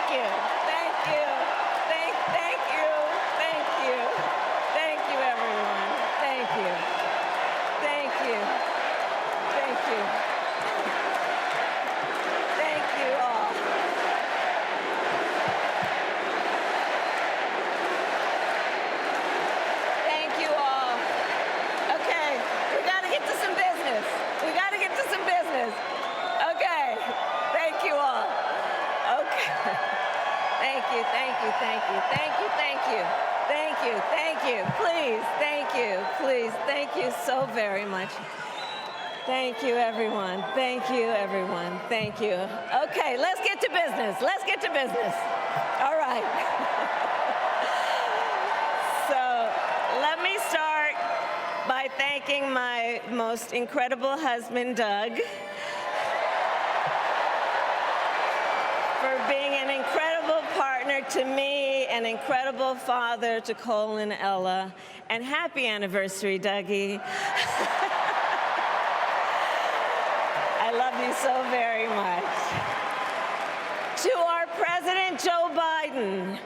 Thank you. Thank you. Thank you. Thank you. Thank you, everyone. Thank you. Thank you. Thank you. Thank you all. Thank you all. Okay, we got to get to some business. We got to get to some business. Okay, thank you all. Okay. Thank you, thank you, thank you, thank you, thank you, thank you, thank you, please, thank you, please, thank you so very much. Thank you, everyone. Thank you, everyone. Thank you. Okay, let's get to business. Let's get to business. All right. So let me start by thanking my most incredible husband, Doug, for being an incredible partner to me, an incredible father to Cole and Ella, and happy anniversary, Dougie. I love you so very much. To our President Joe Biden,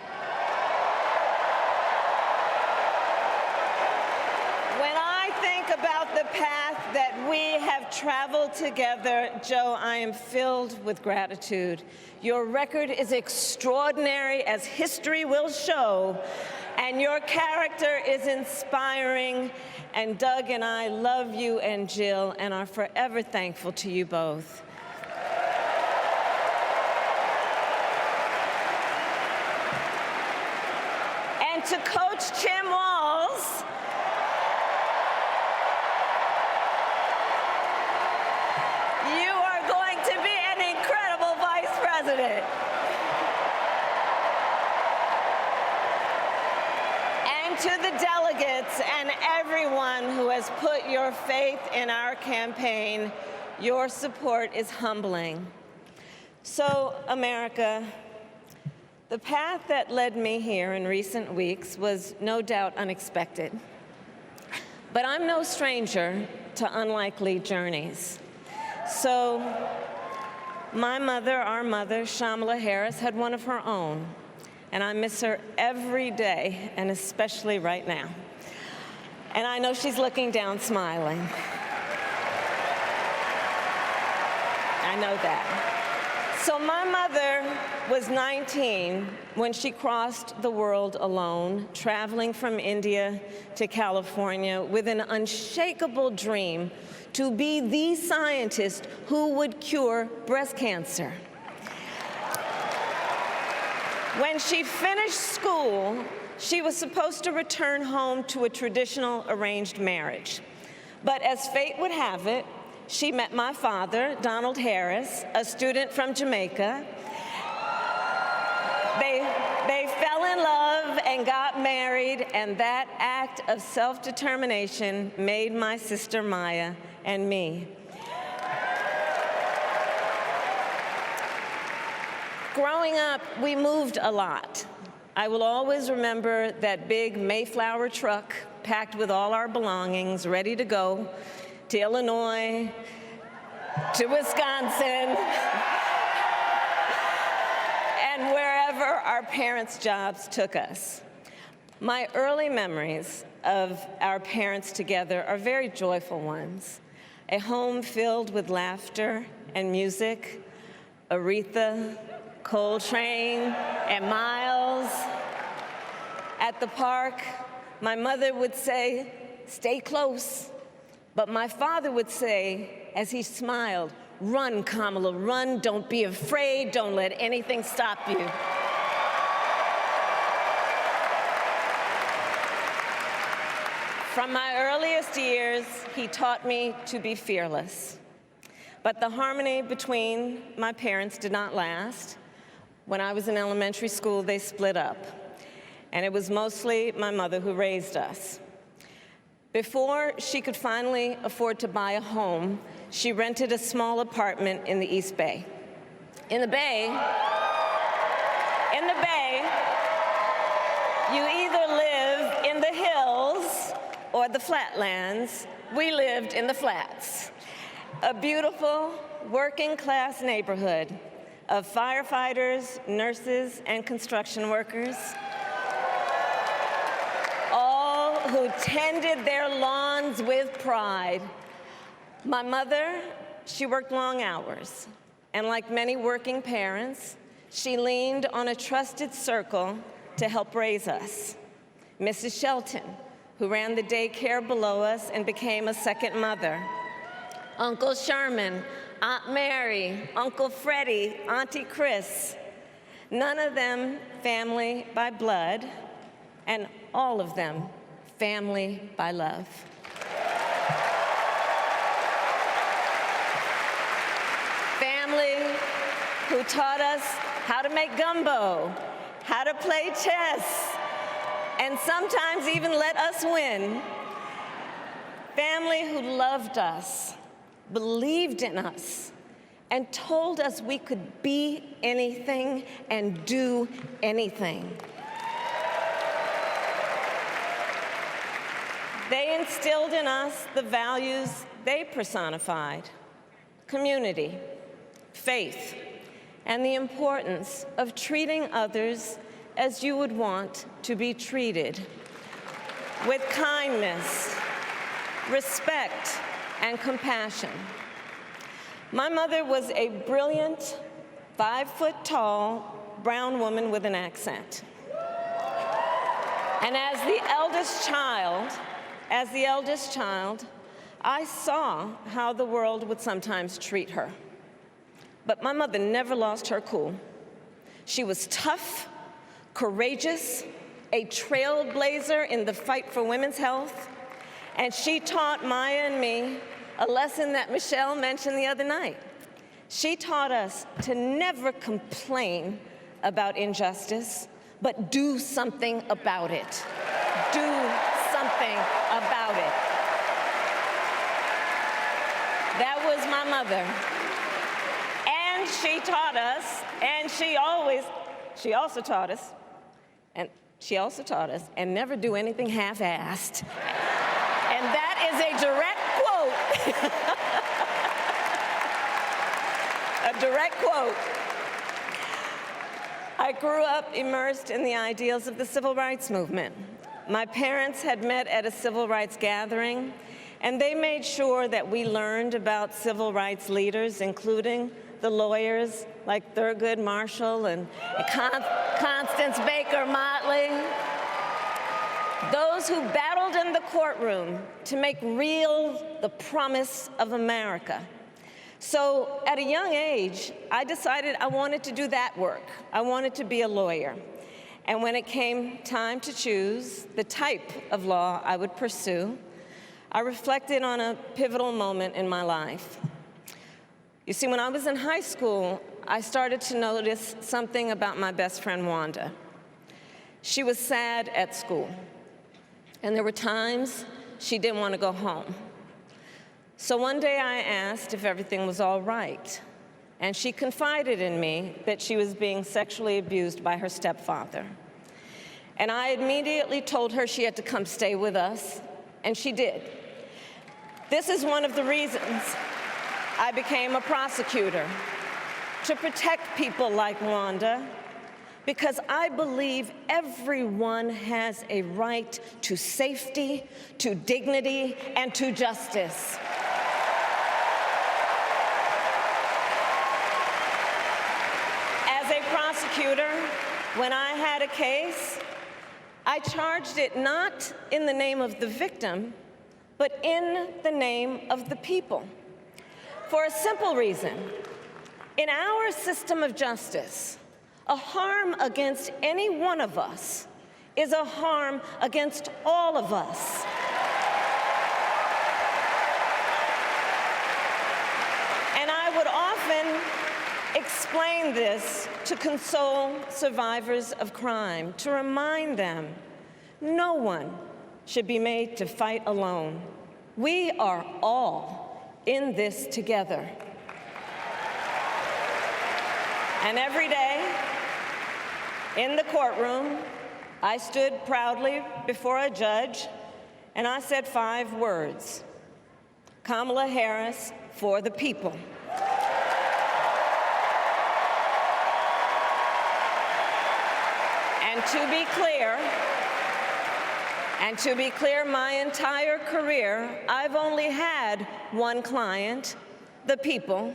when I think about the path that we have traveled together, Joe, I am filled with gratitude. Your record is extraordinary, as history will show, and your character is inspiring. And Doug and I love you and Jill and are forever thankful to you both. And to Coach Tim Walz, you are going to be an incredible vice president. And to the delegates and everyone who has put your faith in our campaign, your support is humbling. So, America, the path that led me here in recent weeks was no doubt unexpected. But I'm no stranger to unlikely journeys. So, my mother, our mother, Kamala Harris, had one of her own. And I miss her every day, and especially right now. And I know she's looking down, smiling. I know that. So my mother was 19 when she crossed the world alone, traveling from India to California with an unshakable dream to be the scientist who would cure breast cancer. When she finished school, she was supposed to return home to a traditional arranged marriage. But as fate would have it, she met my father, Donald Harris, a student from Jamaica. They fell in love and got married, and that act of self-determination made my sister Maya and me. Growing up, we moved a lot. I will always remember that big Mayflower truck packed with all our belongings, ready to go to Illinois, to Wisconsin, and wherever our parents' jobs took us. My early memories of our parents together are very joyful ones. A home filled with laughter and music, Aretha, Coltrane, and Miles. At the park, my mother would say, "Stay close." But my father would say, as he smiled, "Run, Kamala, run. Don't be afraid. Don't let anything stop you." From my earliest years, he taught me to be fearless. But the harmony between my parents did not last. When I was in elementary school, they split up. And it was mostly my mother who raised us. Before she could finally afford to buy a home, she rented a small apartment in the East Bay. In the Bay, you either live in the hills or the flatlands. We lived in the flats. A beautiful working-class neighborhood, of firefighters, nurses, and construction workers, all who tended their lawns with pride. My mother, she worked long hours, and like many working parents, she leaned on a trusted circle to help raise us. Mrs. Shelton, who ran the daycare below us and became a second mother. Uncle Sherman, Aunt Mary, Uncle Freddie, Auntie Chris. None of them family by blood, and all of them family by love. Family who taught us how to make gumbo, how to play chess, and sometimes even let us win. Family who loved us, believed in us, and told us we could be anything and do anything. They instilled in us the values they personified: community, faith, and the importance of treating others as you would want to be treated, with kindness, respect, and compassion. My mother was a brilliant, 5-foot-tall, brown woman with an accent. And as the eldest child, I saw how the world would sometimes treat her. But my mother never lost her cool. She was tough, courageous, a trailblazer in the fight for women's health, and she taught Maya and me a lesson that Michelle mentioned the other night. She taught us to never complain about injustice, but do something about it. Do something about it. That was my mother. And she taught us, and she also taught us, and never do anything half-assed. And that is a direct quote. A direct quote. I grew up immersed in the ideals of the civil rights movement. My parents had met at a civil rights gathering, and they made sure that we learned about civil rights leaders, including the lawyers like Thurgood Marshall and Constance Baker Motley, those who battled in the courtroom to make real the promise of America. So at a young age, I decided I wanted to do that work. I wanted to be a lawyer. And when it came time to choose the type of law I would pursue, I reflected on a pivotal moment in my life. You see, when I was in high school, I started to notice something about my best friend, Wanda. She was sad at school, and there were times she didn't want to go home. So one day I asked if everything was all right, and she confided in me that she was being sexually abused by her stepfather. And I immediately told her she had to come stay with us, and she did. This is one of the reasons I became a prosecutor, to protect people like Wanda, because I believe everyone has a right to safety, to dignity, and to justice. As a prosecutor, when I had a case, I charged it not in the name of the victim, but in the name of the people. For a simple reason. In our system of justice, a harm against any one of us is a harm against all of us. And I would often explain this to console survivors of crime, to remind them no one should be made to fight alone. We are all in this together. And every day, in the courtroom, I stood proudly before a judge, and I said 5 words: Kamala Harris for the people. And to be clear, my entire career, I've only had one client, the people.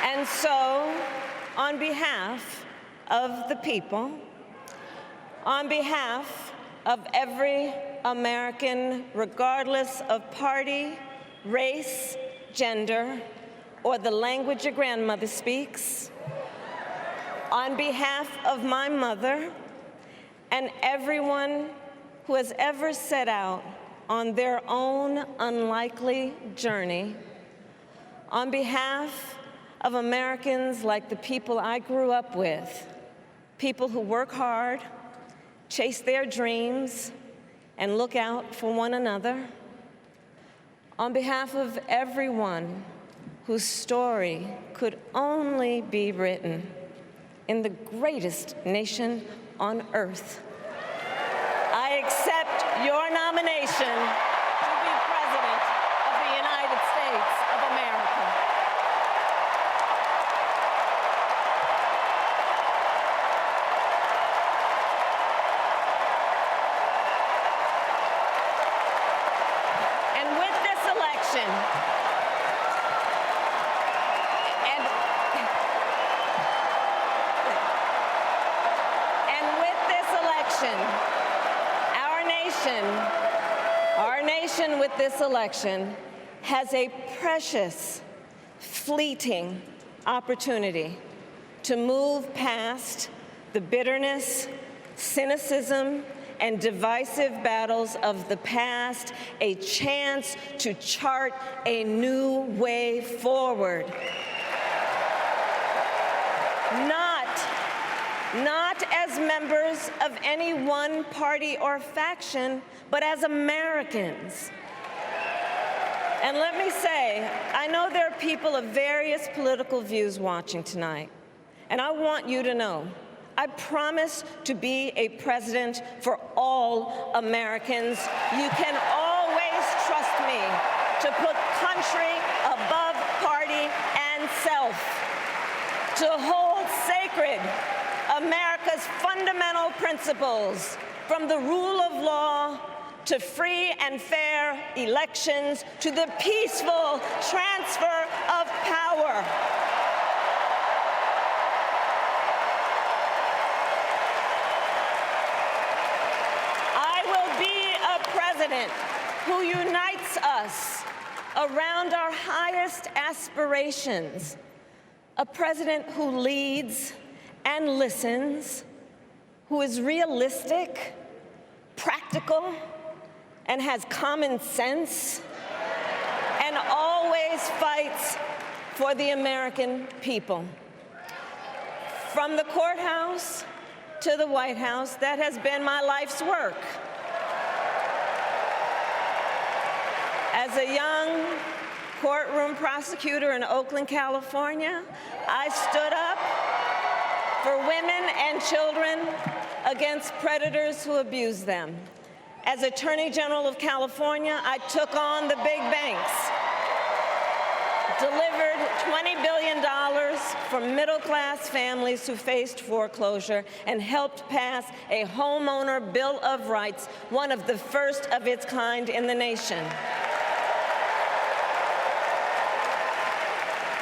And so, on behalf of the people, on behalf of every American, regardless of party, race, gender, or the language your grandmother speaks, on behalf of my mother and everyone who has ever set out on their own unlikely journey, on behalf of Americans like the people I grew up with, people who work hard, chase their dreams, and look out for one another, on behalf of everyone whose story could only be written in the greatest nation on earth, I accept your nomination to be President of the United States of America. And with this election, our nation with this election has a precious, fleeting opportunity to move past the bitterness, cynicism, and divisive battles of the past, a chance to chart a new way forward. Not as members of any one party or faction, but as Americans. And let me say, I know there are people of various political views watching tonight, and I want you to know, I promise to be a president for all Americans. You can always trust me to put country above party and self, to hold sacred America's fundamental principles, from the rule of law to free and fair elections to the peaceful transfer of power. I will be a president who unites us around our highest aspirations, a president who leads and listens, who is realistic, practical, and has common sense, and always fights for the American people. From the courthouse to the White House, that has been my life's work. As a young courtroom prosecutor in Oakland, California, I stood up for women and children against predators who abuse them. As Attorney General of California, I took on the big banks, delivered $20 billion for middle-class families who faced foreclosure, and helped pass a homeowner Bill of Rights, one of the first of its kind in the nation.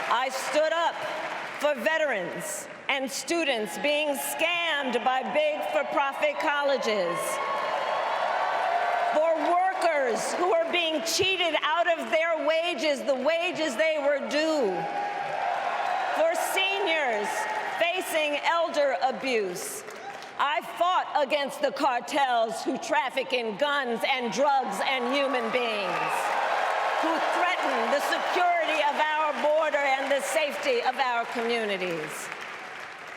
I stood up for veterans and students being scammed by big for-profit colleges, for workers who are being cheated out of their wages, the wages they were due, for seniors facing elder abuse. I fought against the cartels who traffic in guns and drugs and human beings, who threaten the security of our border and the safety of our communities.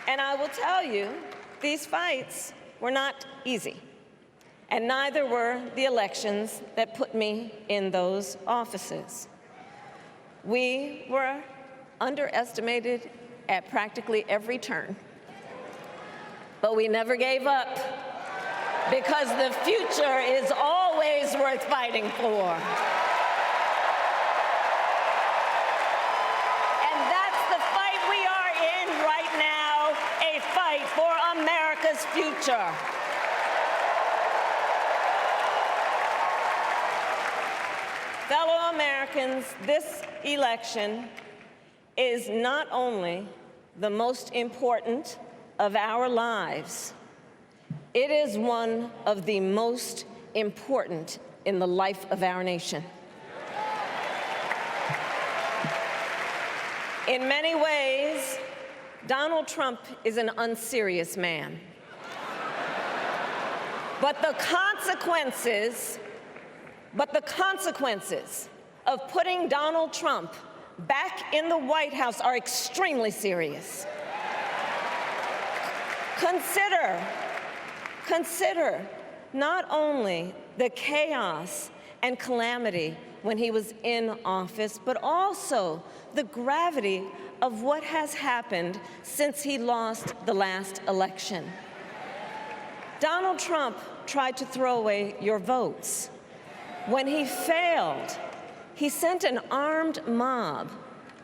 And I will tell you, these fights were not easy, and neither were the elections that put me in those offices. We were underestimated at practically every turn, but we never gave up, because the future is always worth fighting for. And that's the fight we are in right now. future. Fellow Americans, this election is not only the most important of our lives, it is one of the most important in the life of our nation. In many ways, Donald Trump is an unserious man. But the consequences of putting Donald Trump back in the White House are extremely serious. Consider not only the chaos and calamity when he was in office, but also the gravity of what has happened since he lost the last election. Donald Trump tried to throw away your votes. When he failed, he sent an armed mob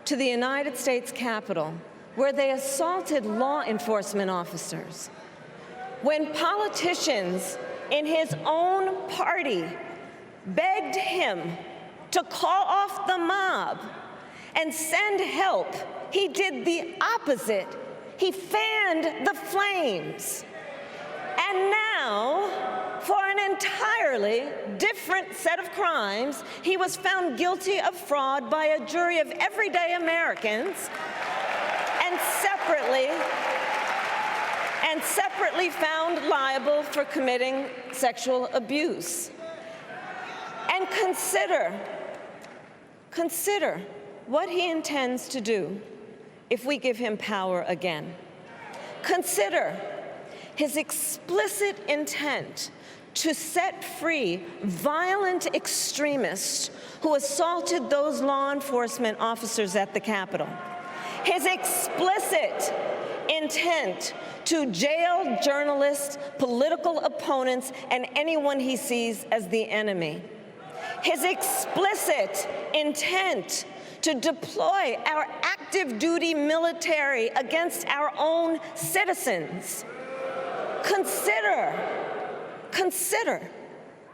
to the United States Capitol, where they assaulted law enforcement officers. When politicians in his own party begged him to call off the mob and send help, he did the opposite. He fanned the flames. And now, for an entirely different set of crimes, he was found guilty of fraud by a jury of everyday Americans and separately found liable for committing sexual abuse. And consider what he intends to do if we give him power again. Consider his explicit intent to set free violent extremists who assaulted those law enforcement officers at the Capitol. His explicit intent to jail journalists, political opponents, and anyone he sees as the enemy. His explicit intent to deploy our active duty military against our own citizens. Consider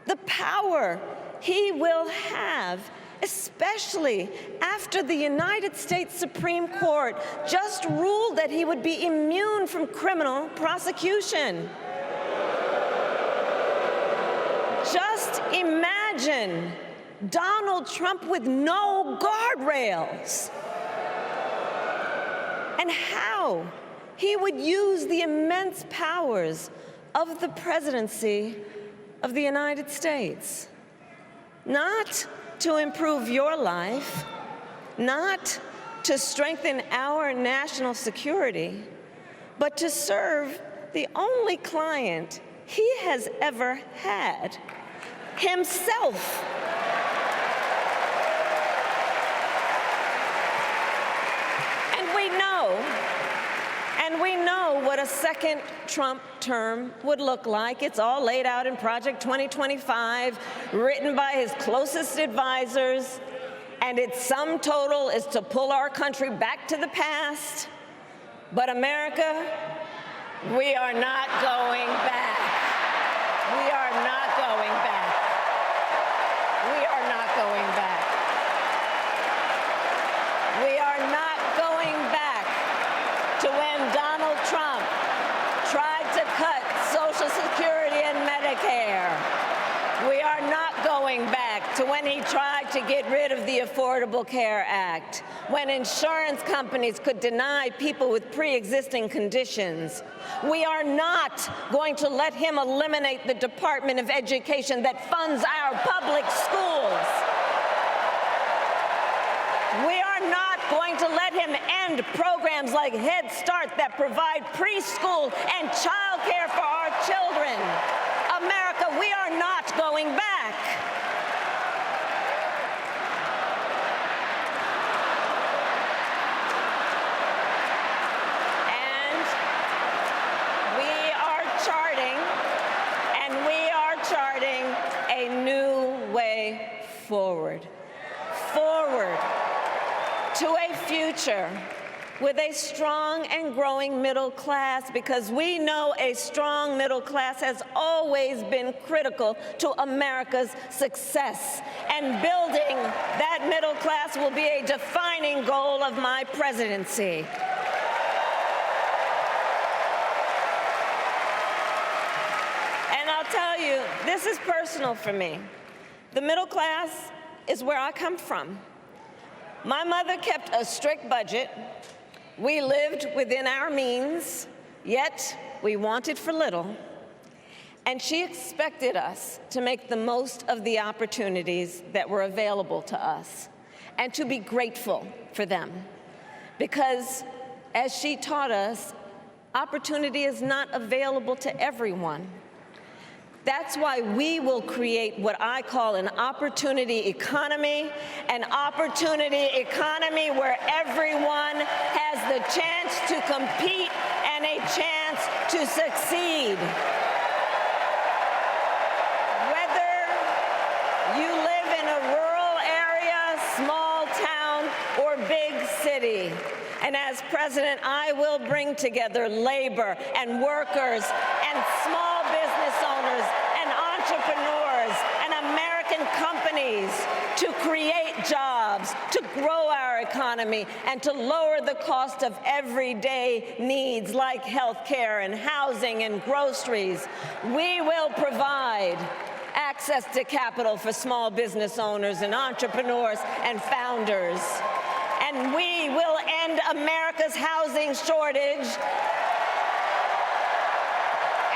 the power he will have, especially after the United States Supreme Court just ruled that he would be immune from criminal prosecution. Just imagine Donald Trump with no guardrails, and how he would use the immense powers of the presidency of the United States, not to improve your life, not to strengthen our national security, but to serve the only client he has ever had, himself. And we know what a second Trump term would look like. It's all laid out in Project 2025, written by his closest advisors, and its sum total is to pull our country back to the past. But America, we are not going back. We are not going back. We are not going back. We are not going back to when Donald Trump tried to cut Social Security and Medicare. We are not going back to when he tried to get rid of the Affordable Care Act, when insurance companies could deny people with pre-existing conditions. We are not going to let him eliminate the Department of Education that funds our public schools. We are not going to let him end programs like Head Start that provide preschool and child care for our children. America, we are not going back. And we are charting a new way forward. To a future with a strong and growing middle class, because we know a strong middle class has always been critical to America's success. And building that middle class will be a defining goal of my presidency. And I'll tell you, this is personal for me. The middle class is where I come from. My mother kept a strict budget. We lived within our means, yet we wanted for little. And she expected us to make the most of the opportunities that were available to us and to be grateful for them. Because, as she taught us, opportunity is not available to everyone. That's why we will create what I call an opportunity economy where everyone has the chance to compete and a chance to succeed. Whether you live in a rural area, small town, or big city. And as president, I will bring together labor and workers and small business owners and entrepreneurs and American companies to create jobs, to grow our economy, and to lower the cost of everyday needs like health care and housing and groceries. We will provide access to capital for small business owners and entrepreneurs and founders. And we will end America's housing shortage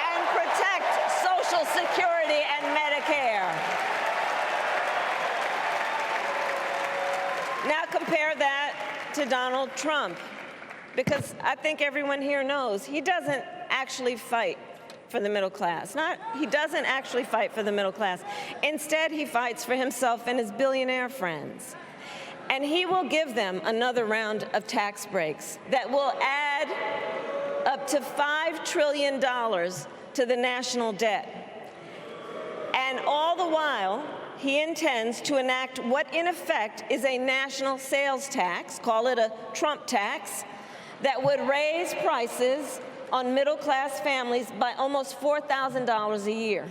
and protect Social Security and Medicare. Now compare that to Donald Trump, because I think everyone here knows he doesn't actually fight for the middle class. He doesn't actually fight for the middle class. Instead, he fights for himself and his billionaire friends. And he will give them another round of tax breaks that will add up to $5 trillion to the national debt. And all the while, he intends to enact what in effect is a national sales tax, call it a Trump tax, that would raise prices on middle-class families by almost $4,000 a year.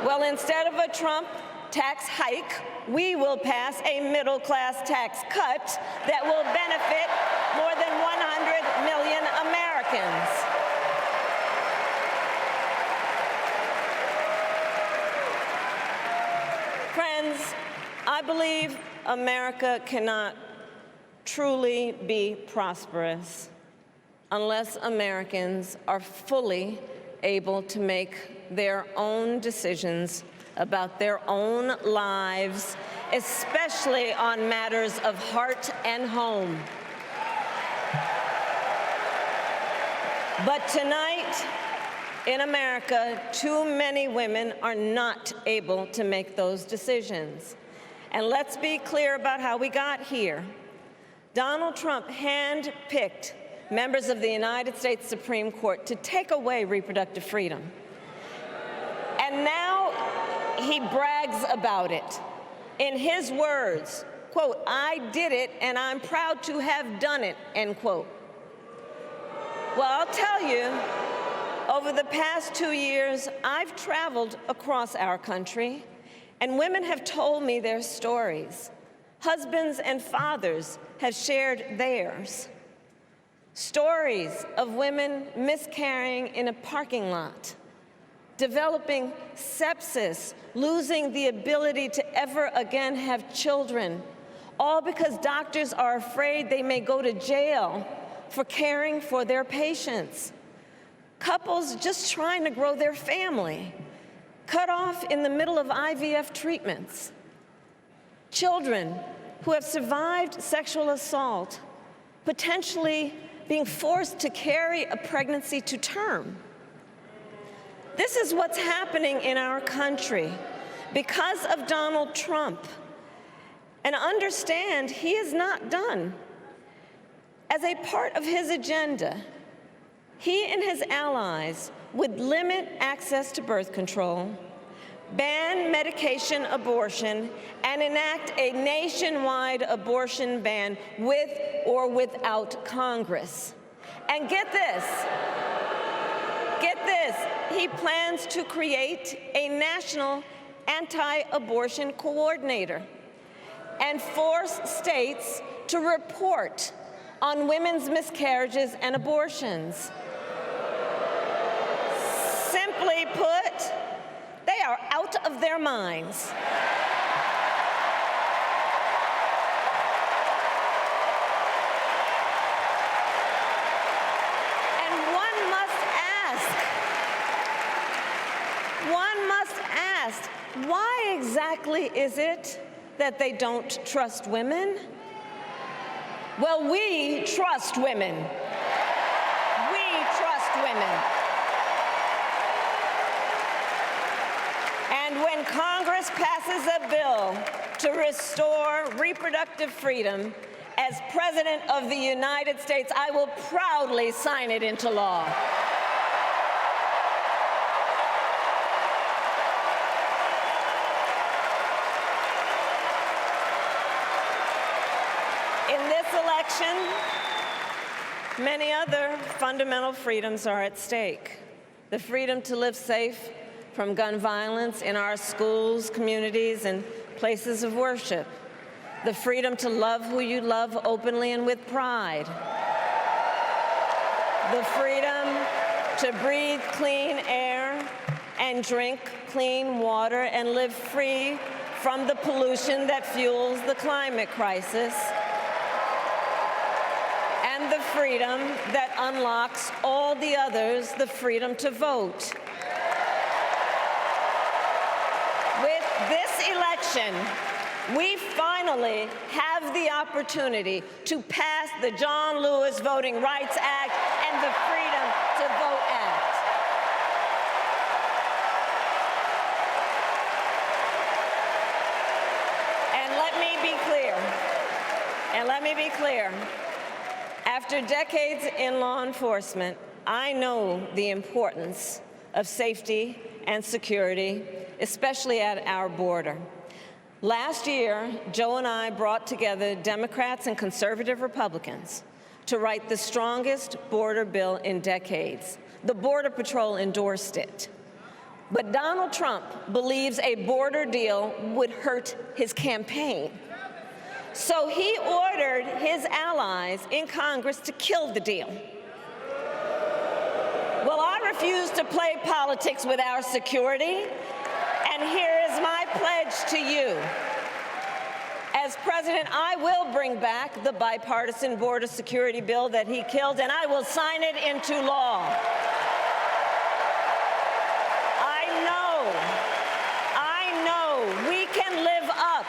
Well, instead of a Trump tax hike, we will pass a middle-class tax cut that will benefit more than 100 million Americans. Friends, I believe America cannot truly be prosperous unless Americans are fully able to make their own decisions about their own lives, especially on matters of heart and home. But tonight, in America, too many women are not able to make those decisions. And let's be clear about how we got here. Donald Trump handpicked members of the United States Supreme Court to take away reproductive freedom. And now he brags about it. In his words, quote, "I did it and I'm proud to have done it," end quote. Well, I'll tell you, over the past 2 years, I've traveled across our country, and women have told me their stories. Husbands and fathers have shared theirs. Stories of women miscarrying in a parking lot, developing sepsis, losing the ability to ever again have children, all because doctors are afraid they may go to jail for caring for their patients. Couples just trying to grow their family, cut off in the middle of IVF treatments. Children who have survived sexual assault, potentially being forced to carry a pregnancy to term. This is what's happening in our country because of Donald Trump. And understand, he is not done. As a part of his agenda, he and his allies would limit access to birth control, ban medication abortion, and enact a nationwide abortion ban with or without Congress. And get this, he plans to create a national anti-abortion coordinator and force states to report on women's miscarriages and abortions. Simply put, they are out of their minds. And one must ask, why exactly is it that they don't trust women? Well, we trust women. We trust women. And when Congress passes a bill to restore reproductive freedom, as President of the United States, I will proudly sign it into law. In this election, many other fundamental freedoms are at stake. The freedom to live safe from gun violence in our schools, communities, and places of worship. The freedom to love who you love openly and with pride. The freedom to breathe clean air and drink clean water and live free from the pollution that fuels the climate crisis. And the freedom that unlocks all the others, the freedom to vote. With this election, we finally have the opportunity to pass the John Lewis Voting Rights Act and the Freedom to Vote Act. And let me be clear. After decades in law enforcement, I know the importance of safety and security, especially at our border. Last year, Joe and I brought together Democrats and conservative Republicans to write the strongest border bill in decades. The Border Patrol endorsed it. But Donald Trump believes a border deal would hurt his campaign. So he ordered his allies in Congress to kill the deal. Well, I refuse to play politics with our security, and here is my pledge to you. As president, I will bring back the bipartisan border security bill that he killed, and I will sign it into law. I know we can live up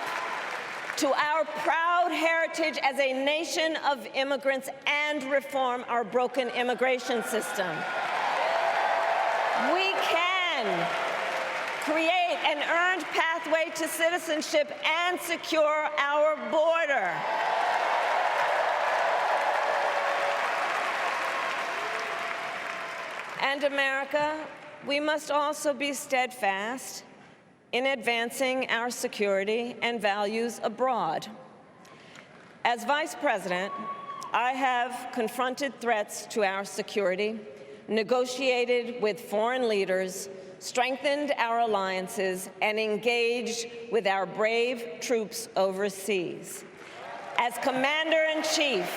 to our proud heritage as a nation of immigrants and reform our broken immigration system. We can create an earned pathway to citizenship and secure our border. And America, we must also be steadfast in advancing our security and values abroad. As Vice President, I have confronted threats to our security, negotiated with foreign leaders, strengthened our alliances, and engaged with our brave troops overseas. As Commander-in-Chief,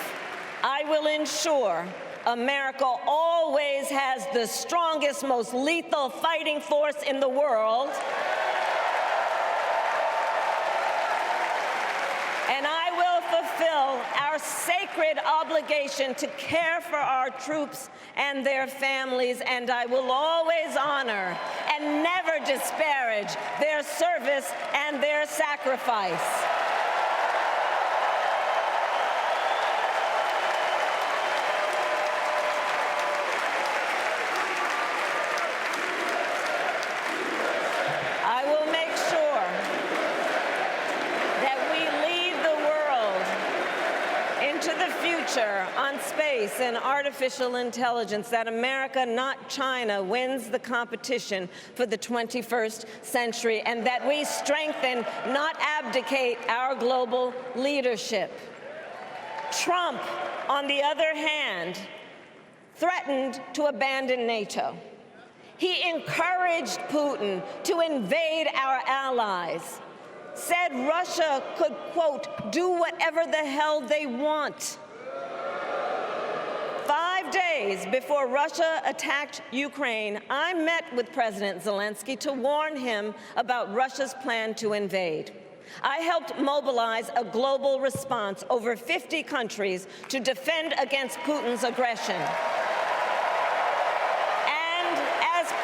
I will ensure America always has the strongest, most lethal fighting force in the world. And I will fulfill our sacred obligation to care for our troops and their families, and I will always honor and never disparage their service and their sacrifice. I will make sure that we lead the world into the the future on space and artificial intelligence, that America, not China, wins the competition for the 21st century, and that we strengthen, not abdicate, our global leadership. Trump, on the other hand, threatened to abandon NATO. He encouraged Putin to invade our allies, said Russia could, quote, do whatever the hell they want. 5 days before Russia attacked Ukraine, I met with President Zelensky to warn him about Russia's plan to invade. I helped mobilize a global response, over 50 countries, to defend against Putin's aggression.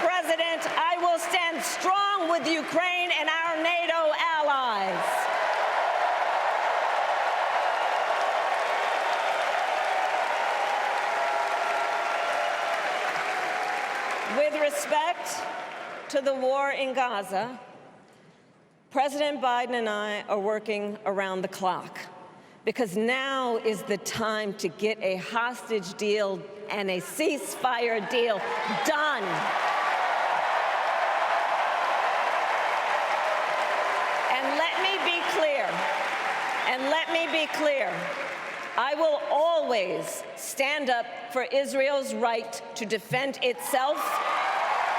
President, I will stand strong with Ukraine and our NATO allies. With respect to the war in Gaza, President Biden and I are working around the clock, because now is the time to get a hostage deal and a ceasefire deal done. Let me be clear, I will always stand up for Israel's right to defend itself,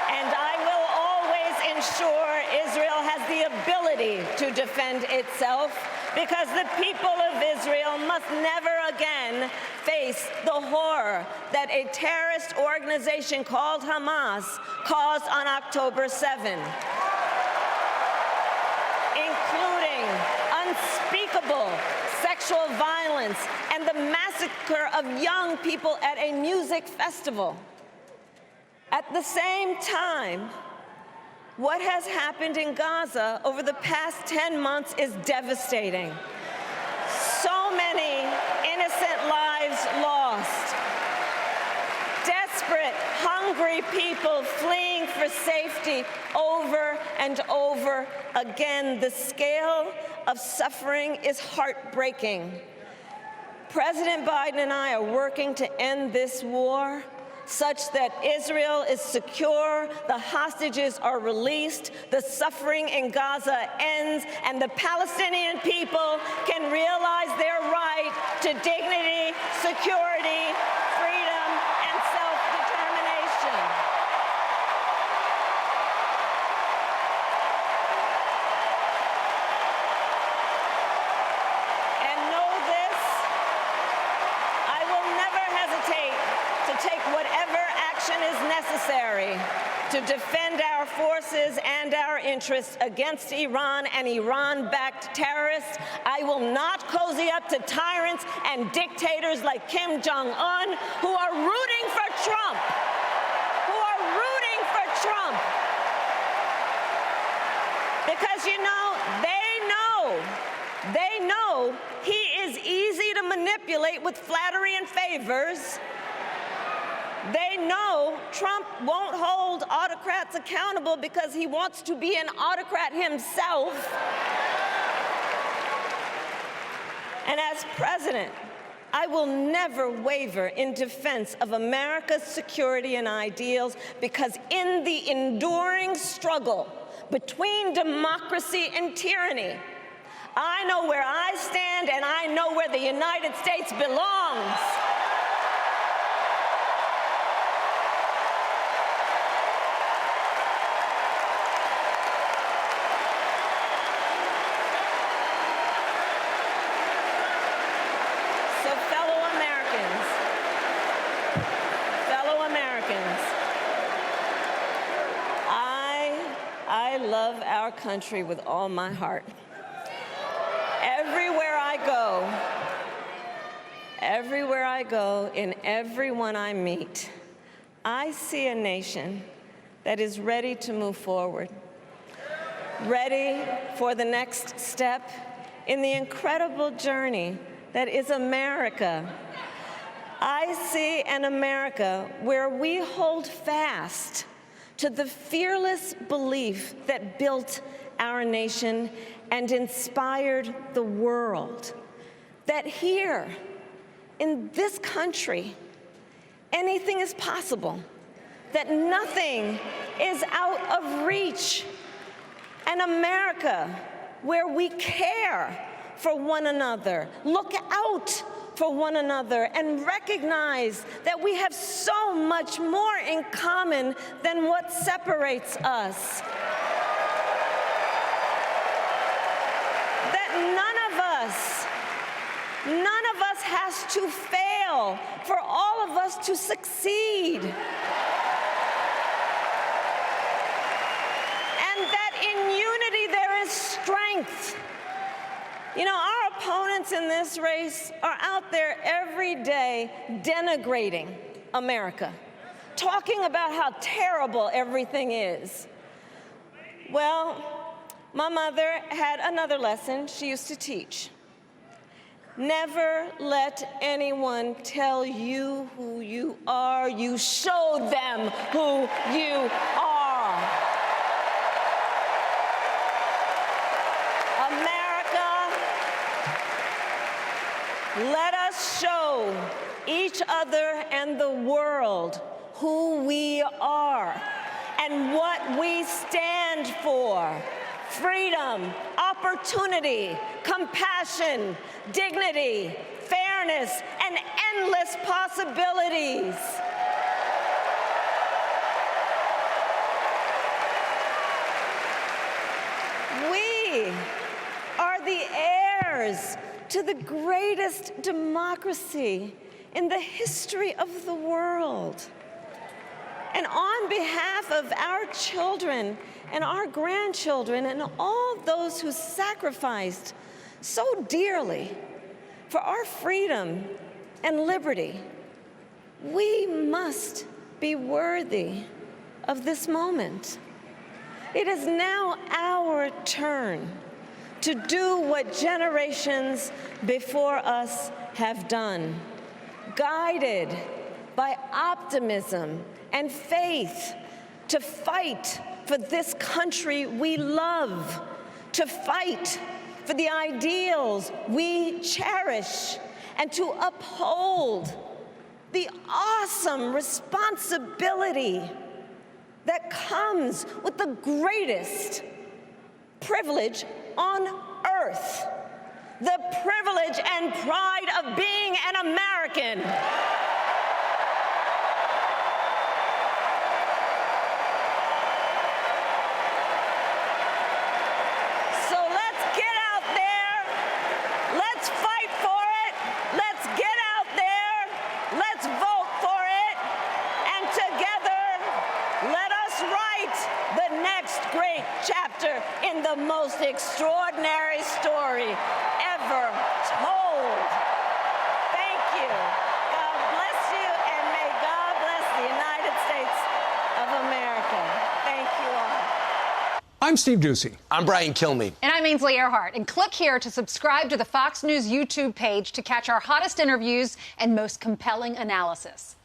and I will always ensure Israel has the ability to defend itself, because the people of Israel must never again face the horror that a terrorist organization called Hamas caused on October 7, including unspeakable sexual violence and the massacre of young people at a music festival. At the same time, what has happened in Gaza over the past 10 months is devastating. So many innocent lives lost. Desperate, hungry people fleeing for safety over and over again. The scale of suffering is heartbreaking. President Biden and I are working to end this war such that Israel is secure, the hostages are released, the suffering in Gaza ends, and the Palestinian people can realize their right to dignity, security, freedom, and self-determination. And know this, I will never hesitate to take whatever action is necessary to defend our forces and our interests against Iran and Iran-backed terrorists. I will not cozy up to tyrants and dictators like Kim Jong-un, who are rooting for Trump, Because, you know, they know he is easy to manipulate with flattery and favors. They know Trump won't hold autocrats accountable because he wants to be an autocrat himself. And as president, I will never waver in defense of America's security and ideals, because in the enduring struggle between democracy and tyranny, I know where I stand and I know where the United States belongs. I love our country with all my heart. Everywhere I go, in everyone I meet, I see a nation that is ready to move forward, ready for the next step in the incredible journey that is America. I see an America where we hold fast to the fearless belief that built our nation and inspired the world, that here, in this country, anything is possible, that nothing is out of reach. An America where we care for one another, look out for one another, and recognize that we have so much more in common than what separates us. That none of us has to fail for all of us to succeed. And that in unity there is strength. You know, our opponents in this race are out there every day denigrating America, talking about how terrible everything is. Well, my mother had another lesson she used to teach. Never let anyone tell you who you are. You show them who you are. America, let us show each other and the world who we are and what we stand for. Freedom, opportunity, compassion, dignity, fairness, and endless possibilities. We are the heirs to the greatest democracy in the history of the world. And on behalf of our children and our grandchildren and all those who sacrificed so dearly for our freedom and liberty, we must be worthy of this moment. It is now our turn to do what generations before us have done, guided by optimism and faith, to fight for this country we love, to fight for the ideals we cherish, and to uphold the awesome responsibility that comes with the greatest privilege on earth, the privilege and pride of being an American. In the most extraordinary story ever told. Thank you. God bless you, and may God bless the United States of America. Thank you all. I'm Steve Doocy. I'm Brian Kilmeade. And I'm Ainsley Earhart. And click here to subscribe to the Fox News YouTube page to catch our hottest interviews and most compelling analysis.